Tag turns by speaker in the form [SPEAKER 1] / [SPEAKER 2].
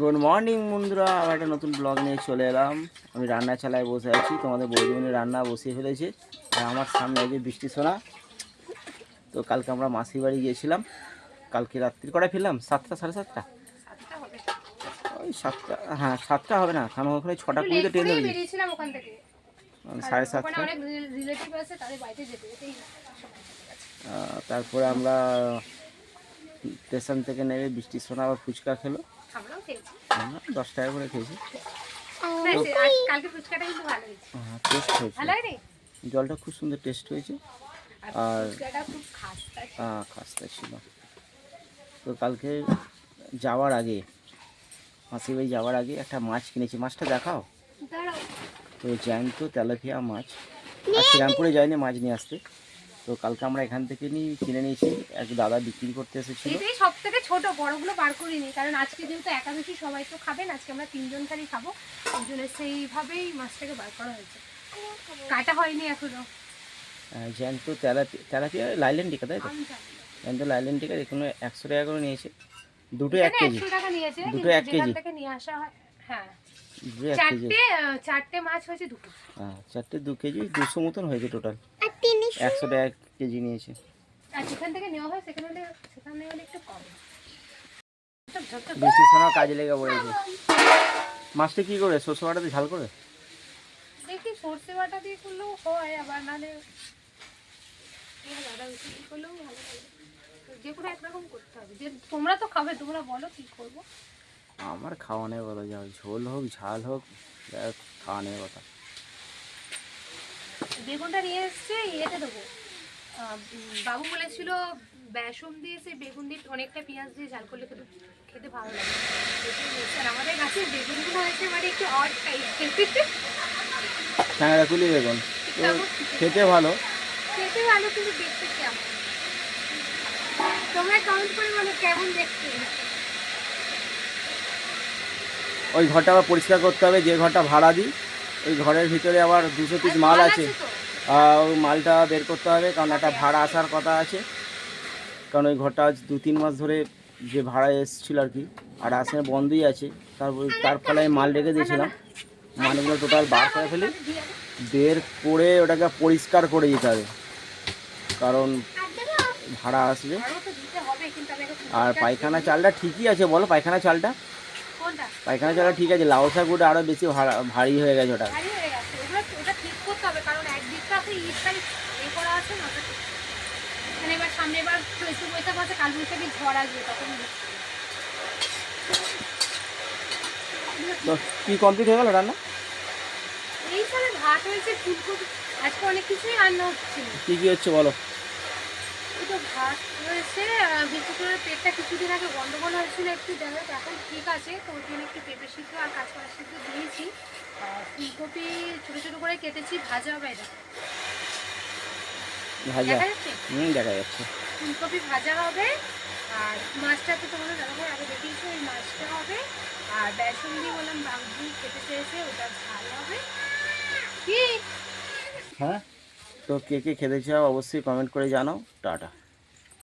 [SPEAKER 1] Good morning বন্ধুরা, আবার একটা নতুন ব্লগ নিয়ে চলে এলাম। আমি রান্না চালায় বসে আছি, তোমাদের বৌদিমণি রান্না বসিয়ে ফেলেছে। আর আমার সামনে যে বৃষ্টি সোনা। তো কালকে আমরা মাসির বাড়ি গিয়েছিলাম। কালকে রাত্রি কটায় ফিরলাম? 7টা, সাড়ে 7টা, ওই 7টা। হ্যাঁ, 7টা হবে না, কারণ ওখানে 6:20-তে ট্রেন ধরেছি। সাড়ে 7টা। তারপরে আমরা স্টেশন থেকে নেমে বৃষ্টি সোনা আবার ফুচকা খেলো। আমরা 10 টাকা করে খেয়েছি। টেস্ট হয়েছে, জলটা খুব সুন্দর টেস্ট হয়েছে। আর খাস্তা ছিল। তো কালকে যাওয়ার আগে, মাসির বাড়ি যাওয়ার আগে একটা মাছ কিনেছি। মাছটা দেখাও। তো জ্যান্ত তেলাপিয়া মাছ। আর শ্রীরামপুরে যাইনি মাছ নিয়ে আসতে। তো কালকে আমরা এখান থেকে কিনে নিয়েছি। এক দাদা বিক্রি করতে এসেছিল।
[SPEAKER 2] এটাই সব থেকে ছোট, বড়গুলো বার করিনি, কারণ আজকে যেহেতু একাদশী সবাই তো খাবেন, আজকে আমরা 3 জন খালি খাবো, ওই জন্য সেইভাবেই মাছটাকে বার করা হয়েছে। কাটা হয়নি এখনো।
[SPEAKER 1] জ্যান্ত তেলাপিয়া লাইলেন টিকা, তাই তো? জ্যান্ত লাইলেন টিকা এখানে 100 টাকা করে নিয়েছে। দুটো 1 কেজি।
[SPEAKER 2] 100 টাকা নিয়েছে,
[SPEAKER 1] দুটো 1 কেজি
[SPEAKER 2] থেকে নিয়ে আসা হয়। হ্যাঁ, চারটে মাছ হয়েছে দুটো।
[SPEAKER 1] হ্যাঁ, চারটে 2 কেজি, 200 মতন হয়েছে টোটাল। 100 টাকা 1 কেজি নিয়েছে।
[SPEAKER 2] আর যেখান থেকে নেওয়া হয় সেখানে হলে একটু কম।
[SPEAKER 1] বৃষ্টির সময় কাজে লেগে পড়েছে। মাছটা কি করে? সরষে বাটাতে ঝাল করে?
[SPEAKER 2] দেখি সরষে বাটা দিয়ে করলেও হয়, আবার নাহলে করলেও ভালো লাগে। যে কোনো একরকম করতে হবে। যে তোমরা তো খাবে, তোমরা বলো কি করবো।
[SPEAKER 1] আমার খাওয়ানোর কথা, যা ঝোল হোক ঝাল হোক, খাওয়ানোর কথা।
[SPEAKER 2] বেগুনটা নিয়ে এসছে, ইয়েতে দেবো। বাবু বলেছিল বেসন দিয়ে সেই বেগুন দিয়ে অনেকটা পেঁয়াজ দিয়ে ঝাল করলে খেতে ভালো লাগে। আর আমাদের গাছের বেগুনগুলো হয়েছে মানে একটু অড টাইপ।
[SPEAKER 1] চাঁড়াকুলি বেগুন তো খেতে ভালো,
[SPEAKER 2] কিন্তু দেখতে কেমন? তোমরা কমেন্ট করে বলো কেমন দেখতে।
[SPEAKER 1] ওই ঘরটা আবার পরিষ্কার করতে হবে, যে ঘরটা ভাড়া দিই। ওই ঘরের ভিতরে আবার 200 পিস মাল আছে। ওই মালটা বের করতে হবে, কারণ একটা ভাড়া আসার কথা আছে। কারণ ওই ঘরটা আজ 2-3 মাস ধরে যে ভাড়া এসেছিলো আর কি, আর আসে বন্ধই আছে। তার ফলে আমি মাল রেখে দিয়েছিলাম। মালগুলো টোটাল বার করে ফেলি, বের করে ওটাকে পরিষ্কার করে দিতে হবে, কারণ ভাড়া আসবে। আর পায়খানা চালটা ঠিকই আছে, বলো? পায়খানা চালটা ঠিক আছে। লাউ শাকটা আরও বেশি ভারী হয়ে গেছে। ওটা তো কি কমপ্লিট হয়ে গেল রান্না?
[SPEAKER 2] এই সালে ভাত হয়েছে, ফুলকপি, আজকে অনেক কিছুই রান্না হচ্ছে।
[SPEAKER 1] কি কি হচ্ছে বলো?
[SPEAKER 2] এই তো ভাত হয়েছে, বিশেষ করে পেটটা কিছুদিন আগে গন্ডগোল হয়েছিল একটু, যাই হোক এখন ঠিক আছে। তো ওই জন্য একটু পেঁপে সিদ্ধ আর কাঁচকলা সিদ্ধ দিয়েছি। ফুলকপি ছোটো ছোটো করে কেটেছি, ভাজা হবে। এটা দেখা যাচ্ছে?
[SPEAKER 1] দেখা যাচ্ছে।
[SPEAKER 2] ফুলকপি ভাজা হবে, আর মাছটা তো তোমাদের দাদাভাই আগে দেখিয়েছি, ওই মাছটা হবে। আর বেসন দিয়ে বললাম বাবু খেতে চেয়েছে, ওটা ঝাল হবে। কি?
[SPEAKER 1] হ্যাঁ, তো কে কে খেতে চাও অবশ্যই কমেন্ট করে জানাও। টাটা।